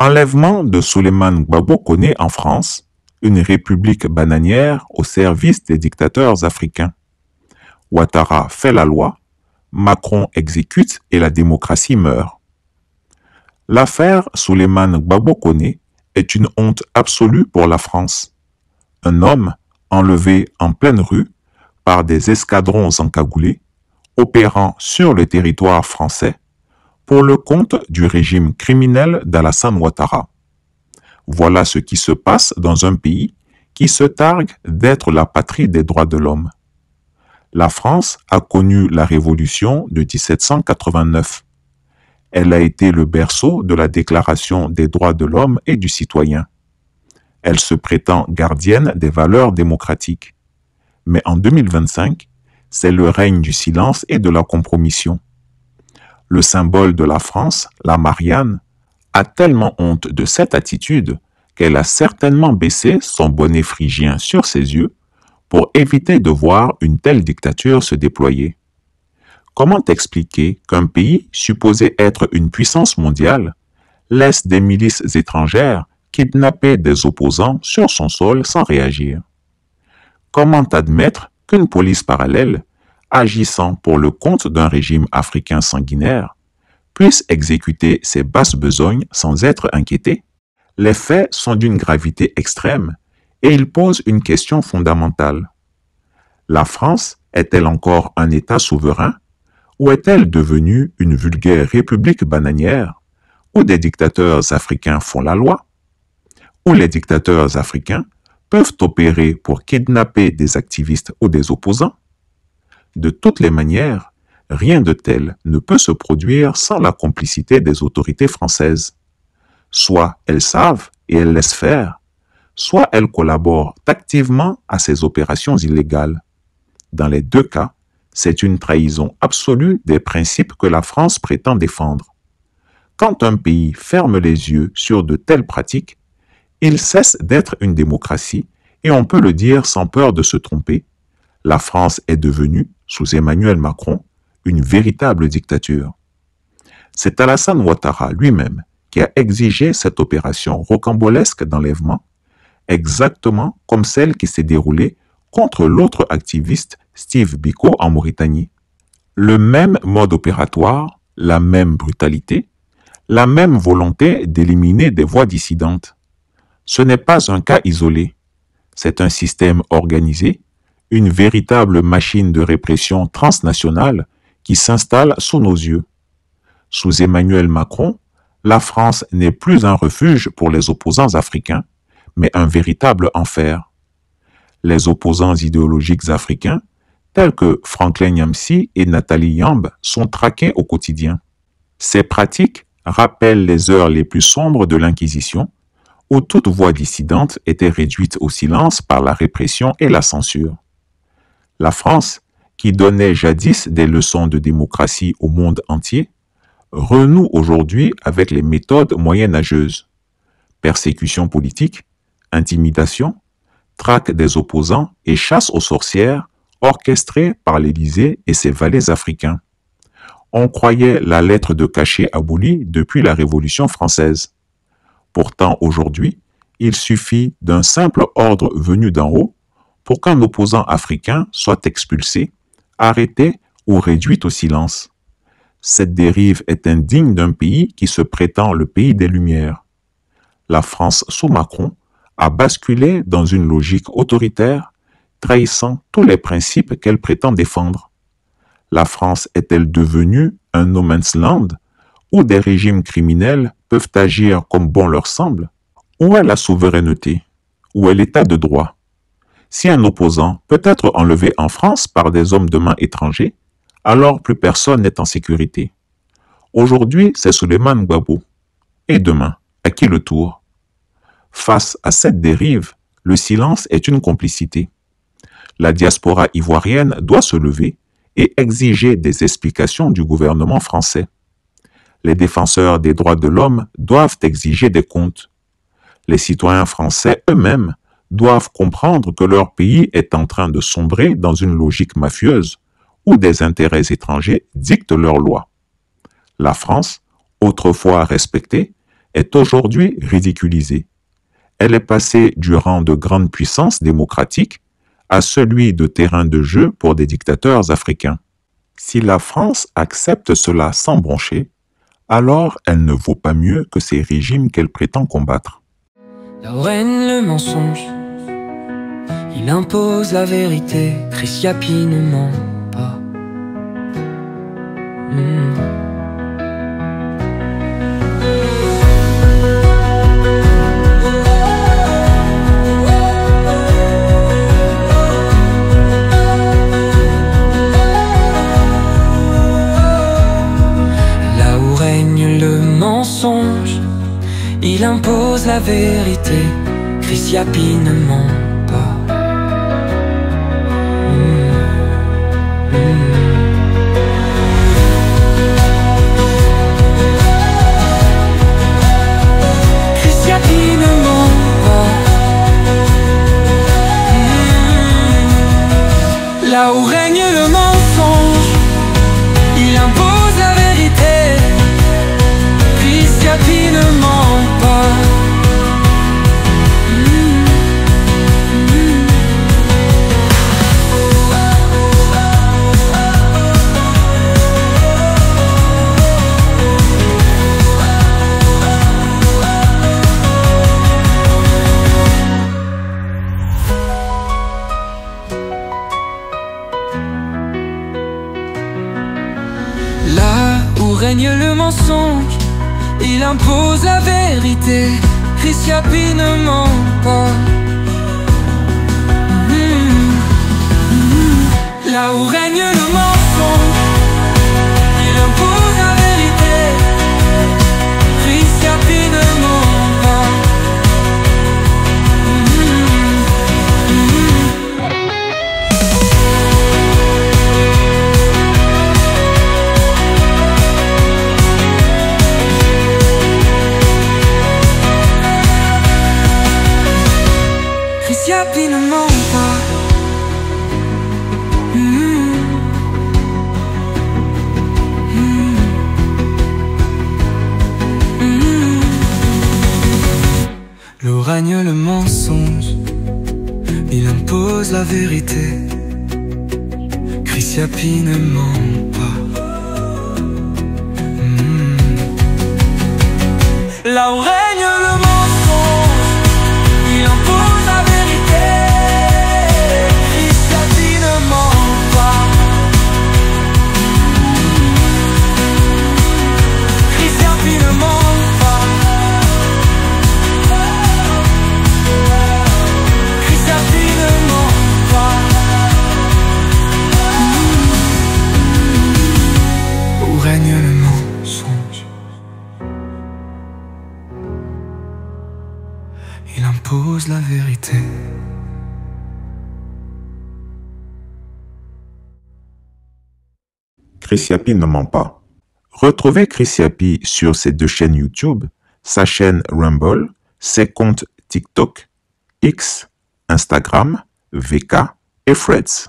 Enlèvement de Souleymane Gbagbo Koné en France, une république bananière au service des dictateurs africains. Ouattara fait la loi, Macron exécute et la démocratie meurt. L'affaire Souleymane Gbagbo Koné est une honte absolue pour la France. Un homme enlevé en pleine rue par des escadrons encagoulés, opérant sur le territoire français, pour le compte du régime criminel d'Alassane Ouattara. Voilà ce qui se passe dans un pays qui se targue d'être la patrie des droits de l'homme. La France a connu la Révolution de 1789. Elle a été le berceau de la Déclaration des droits de l'homme et du citoyen. Elle se prétend gardienne des valeurs démocratiques. Mais en 2025, c'est le règne du silence et de la compromission. Le symbole de la France, la Marianne, a tellement honte de cette attitude qu'elle a certainement baissé son bonnet phrygien sur ses yeux pour éviter de voir une telle dictature se déployer. Comment expliquer qu'un pays supposé être une puissance mondiale laisse des milices étrangères kidnapper des opposants sur son sol sans réagir? Comment admettre qu'une police parallèle, agissant pour le compte d'un régime africain sanguinaire, puisse exécuter ses basses besognes sans être inquiété? Les faits sont d'une gravité extrême et ils posent une question fondamentale. La France est-elle encore un État souverain ou est-elle devenue une vulgaire république bananière où des dictateurs africains font la loi, où les dictateurs africains peuvent opérer pour kidnapper des activistes ou des opposants? De toutes les manières, rien de tel ne peut se produire sans la complicité des autorités françaises. Soit elles savent et elles laissent faire, soit elles collaborent activement à ces opérations illégales. Dans les deux cas, c'est une trahison absolue des principes que la France prétend défendre. Quand un pays ferme les yeux sur de telles pratiques, il cesse d'être une démocratie et on peut le dire sans peur de se tromper, la France est devenue, sous Emmanuel Macron, une véritable dictature. C'est Alassane Ouattara lui-même qui a exigé cette opération rocambolesque d'enlèvement, exactement comme celle qui s'est déroulée contre l'autre activiste Steve Biko en Mauritanie. Le même mode opératoire, la même brutalité, la même volonté d'éliminer des voix dissidentes. Ce n'est pas un cas isolé. C'est un système organisé, une véritable machine de répression transnationale qui s'installe sous nos yeux. Sous Emmanuel Macron, la France n'est plus un refuge pour les opposants africains, mais un véritable enfer. Les opposants idéologiques africains, tels que Franklin Nyamsi et Nathalie Yamb, sont traqués au quotidien. Ces pratiques rappellent les heures les plus sombres de l'Inquisition, où toute voix dissidente était réduite au silence par la répression et la censure. La France, qui donnait jadis des leçons de démocratie au monde entier, renoue aujourd'hui avec les méthodes moyenâgeuses. Persécution politique, intimidation, traque des opposants et chasse aux sorcières orchestrée par l'Élysée et ses valets africains. On croyait la lettre de cachet abolie depuis la Révolution française. Pourtant, aujourd'hui, il suffit d'un simple ordre venu d'en haut pour qu'un opposant africain soit expulsé, arrêté ou réduit au silence. Cette dérive est indigne d'un pays qui se prétend le pays des Lumières. La France sous Macron a basculé dans une logique autoritaire, trahissant tous les principes qu'elle prétend défendre. La France est-elle devenue un no man's land où des régimes criminels peuvent agir comme bon leur semble? Où est la souveraineté? Où est l'état de droit? Si un opposant peut être enlevé en France par des hommes de main étrangers, alors plus personne n'est en sécurité. Aujourd'hui, c'est Souleymane Gbagbo. Et demain, à qui le tour? Face à cette dérive, le silence est une complicité. La diaspora ivoirienne doit se lever et exiger des explications du gouvernement français. Les défenseurs des droits de l'homme doivent exiger des comptes. Les citoyens français eux-mêmes doivent comprendre que leur pays est en train de sombrer dans une logique mafieuse où des intérêts étrangers dictent leurs lois. La France, autrefois respectée, est aujourd'hui ridiculisée. Elle est passée du rang de grande puissance démocratique à celui de terrain de jeu pour des dictateurs africains. Si la France accepte cela sans broncher, alors elle ne vaut pas mieux que ces régimes qu'elle prétend combattre. Là où règne le mensonge, il impose la vérité. Chris Yapi ne ment pas. Là où règne le mensonge, il impose la vérité. Chris Yapi ne ment pas. Chris Yapi ne ment pas. Là où règne le mensonge, il impose la vérité. Chris Yapi ne ment pas. Là où règne le mensonge, il impose la vérité. Chris Yapi ne ment pas. Là où règne le mensonge, il impose la vérité. Chris Yapi ne ment pas. Chris Yapi ne ment pas. Là où règne le mensonge, il impose la vérité. Chris Yapi ne ment pas. Là où règne le mensonge, il impose la vérité. Chris Yapi ne ment pas. Chris Yapi ne ment pas. Chris Yapi ne ment pas. Où règne le mensonge, il impose la vérité. Chris Yapi ne ment pas. Retrouvez Chris Yapi sur ses deux chaînes YouTube, sa chaîne Rumble, ses comptes TikTok, X, Instagram, VK et Threads.